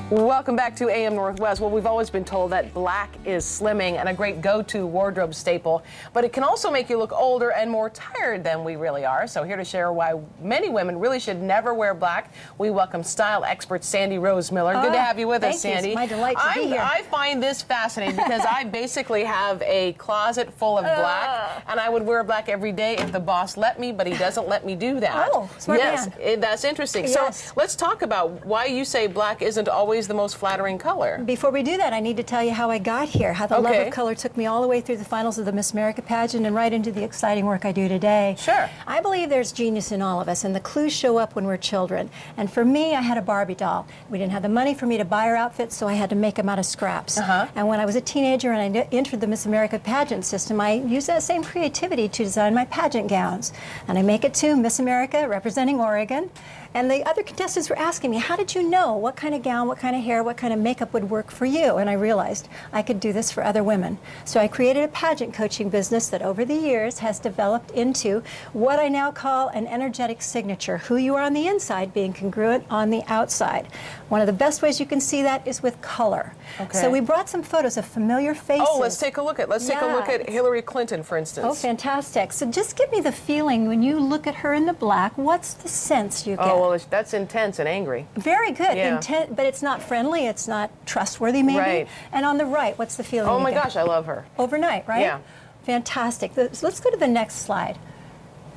Welcome back to AM Northwest. Well, we've always been told that black is slimming and a great go-to wardrobe staple, but it can also make you look older and more tired than we really are. So here to share why many women really should never wear black, we welcome style expert Sandi Rose Miller. Good to have you with us, Sandi. It's my delight to be here. I find this fascinating because I basically have a closet full of black, and I would wear black every day if the boss let me, but he doesn't let me do that. Oh, smart man. That's interesting. Yes. So let's talk about why you say black isn't always the most flattering color. Before we do that, I need to tell you how I got here, how the love of color took me all the way through the finals of the Miss America pageant and right into the exciting work I do today. Sure. I believe there's genius in all of us, and the clues show up when we're children. And for me, I had a Barbie doll. We didn't have the money for me to buy her outfits, so I had to make them out of scraps. And when I was a teenager and I entered the Miss America pageant system, I used that same creativity to design my pageant gowns. And I make it to Miss America, representing Oregon. And the other contestants were asking me, how did you know what kind of gown, what kind of hair, what kind of makeup would work for you? And I realized I could do this for other women. So I created a pageant coaching business that over the years has developed into what I now call an energetic signature, who you are on the inside being congruent on the outside. One of the best ways you can see that is with color. So we brought some photos of familiar faces. Oh, let's take a look at Hillary Clinton, for instance. Oh, fantastic. So just give me the feeling when you look at her in the black, what's the sense you get? Oh, well, that's intense and angry. Very good. Intent, but it's not friendly, it's not trustworthy, maybe. Right. And on the right, what's the feeling? Oh my gosh, I love her. Overnight, right? Yeah. Fantastic. So let's go to the next slide.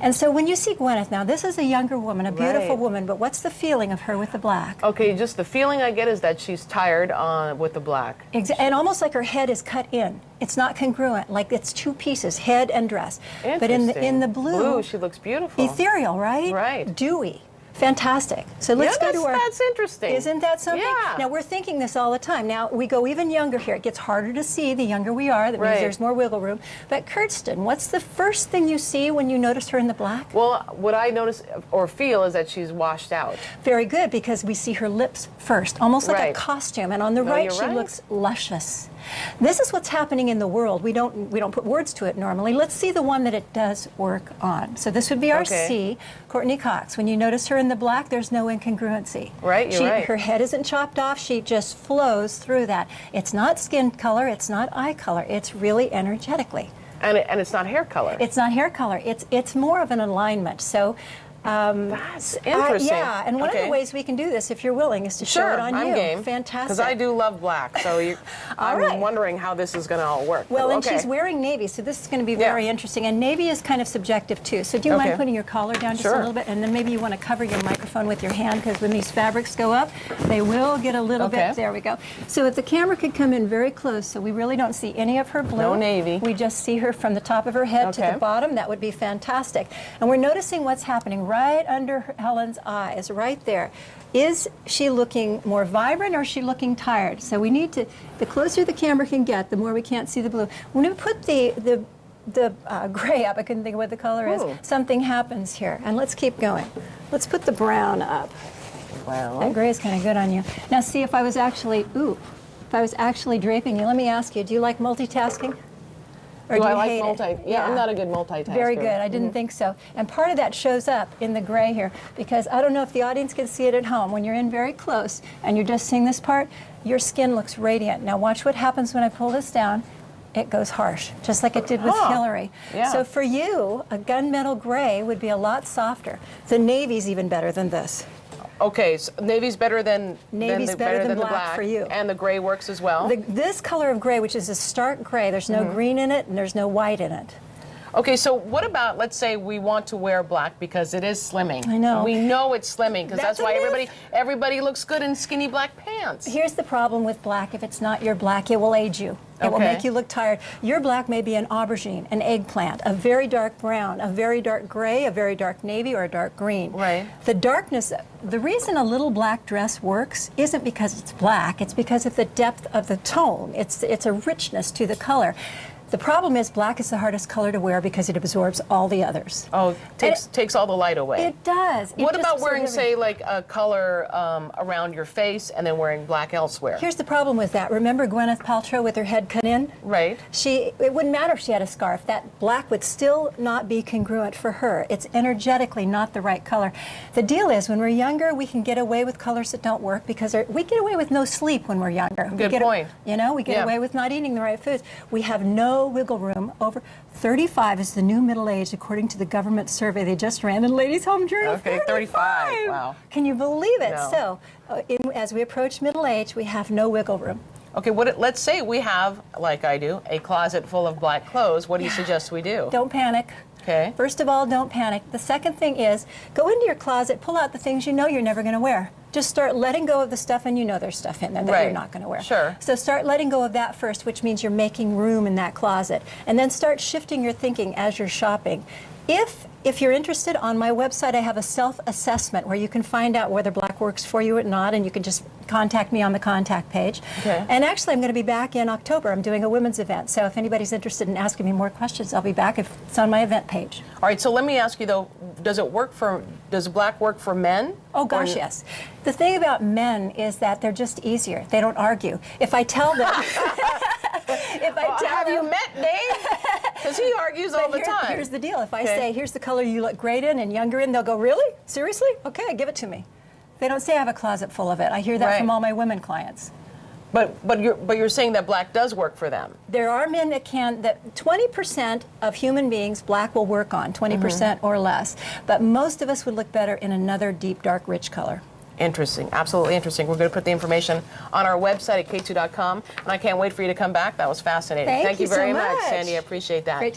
And so when you see Gwyneth, now this is a younger woman, a beautiful woman, but what's the feeling of her with the black? Okay, just the feeling I get is that she's tired with the black. And almost like her head is cut in. It's not congruent, like it's two pieces, head and dress. But in the blue, she looks beautiful. Ethereal, right? Right. Dewy. Fantastic. So let's go to our... That's interesting. Isn't that something? Yeah. Now, we're thinking this all the time. Now, we go even younger here. It gets harder to see the younger we are. That means there's more wiggle room. But Kirsten, what's the first thing you see when you notice her in the black? Well, what I notice or feel is that she's washed out. Very good, because we see her lips first, almost like a costume. And on the right, she looks luscious. This is what's happening in the world. We don't put words to it normally. Let's see the one that it does work on. So this would be our C, Courtney Cox. When you notice her in the black, there's no incongruency. Right, you're right. Her head isn't chopped off. She just flows through that. It's not skin color. It's not eye color. It's really energetically. And it's not hair color. It's not hair color. It's more of an alignment. So. That's interesting. Yeah, and one of the ways we can do this, if you're willing, is to show it on you. I'm game. Fantastic. Because I do love black, so I'm wondering how this is going to all work. Well, and she's wearing navy, so this is going to be very interesting. And navy is kind of subjective, too. So do you mind putting your collar down just a little bit? And then maybe you want to cover your microphone with your hand, because when these fabrics go up, they will get a little bit. There we go. So if the camera could come in very close, so we really don't see any of her blue. No navy. We just see her from the top of her head to the bottom. That would be fantastic. And we're noticing what's happening right under Helen's eyes, right there. Is she looking more vibrant or is she looking tired? So we need to, the closer the camera can get, the more we can't see the blue. When we put the gray up, I couldn't think of what the color is, something happens here. And let's keep going. Let's put the brown up. Wow. That gray is kind of good on you. Now see, if I was actually, if I was actually draping you, let me ask you, do you like multitasking? Or do I like Yeah, I'm not a good multitasker. Very good. I didn't think so. And part of that shows up in the gray here, because I don't know if the audience can see it at home. When you're in very close and you're just seeing this part, your skin looks radiant. Now watch what happens when I pull this down. It goes harsh, just like it did with Hillary. Yeah. So for you, a gunmetal gray would be a lot softer. The navy's even better than this. Okay, so navy's better than the black for you. And the gray works as well? This color of gray, which is a stark gray, there's no green in it and there's no white in it. Okay, so what about, let's say we want to wear black because it is slimming. I know. We know it's slimming because that's why everybody looks good in skinny black pants. Here's the problem with black. If it's not your black, it will age you. It will make you look tired. Your black may be an aubergine, an eggplant, a very dark brown, a very dark gray, a very dark navy, or a dark green. Right. The darkness, the reason a little black dress works isn't because it's black, it's because of the depth of the tone. It's a richness to the color. The problem is black is the hardest color to wear because it absorbs all the others. Oh, takes all the light away. It does. What about wearing, say, like a color around your face and then wearing black elsewhere? Here's the problem with that. Remember Gwyneth Paltrow with her head cut in? Right. It wouldn't matter if she had a scarf. That black would still not be congruent for her. It's energetically not the right color. The deal is, when we're younger, we can get away with colors that don't work because we get away with no sleep when we're younger. Good point. You know, we get away with not eating the right foods. We have no wiggle room. Over 35 is the new middle age, according to the government survey they just ran in Ladies' Home Journal. Okay, 35. Wow. Can you believe it? No. So, as we approach middle age, we have no wiggle room. Okay, let's say we have, like I do, a closet full of black clothes. What do you suggest we do? Don't panic. Okay. First of all, don't panic. The second thing is, go into your closet, pull out the things you know you're never going to wear. Just start letting go of the stuff, and you know there's stuff in there that you're not going to wear. Sure. So start letting go of that first, which means you're making room in that closet. And then start shifting your thinking as you're shopping. If you're interested, on my website I have a self-assessment where you can find out whether black works for you or not, and you can just contact me on the contact page. Okay. And actually I'm going to be back in October. I'm doing a women's event, so if anybody's interested in asking me more questions, I'll be back if it's on my event page. All right, so let me ask you though, does black work for men? Oh gosh, yes. The thing about men is that they're just easier. They don't argue. If I tell them... Have you met Dave? Because he argues all the time. Here's the deal. If I say, here's the color you look great in and younger in, they'll go, really? Seriously? Okay, give it to me. They don't say I have a closet full of it. I hear that from all my women clients. But you're saying that black does work for them. There are men that 20% of human beings black will work on, 20% or less. But most of us would look better in another deep, dark, rich color. Interesting, absolutely interesting. We're going to put the information on our website at k2.com, and I can't wait for you to come back. That was fascinating. Thank you you very so much, much. Sandy. I appreciate that. Great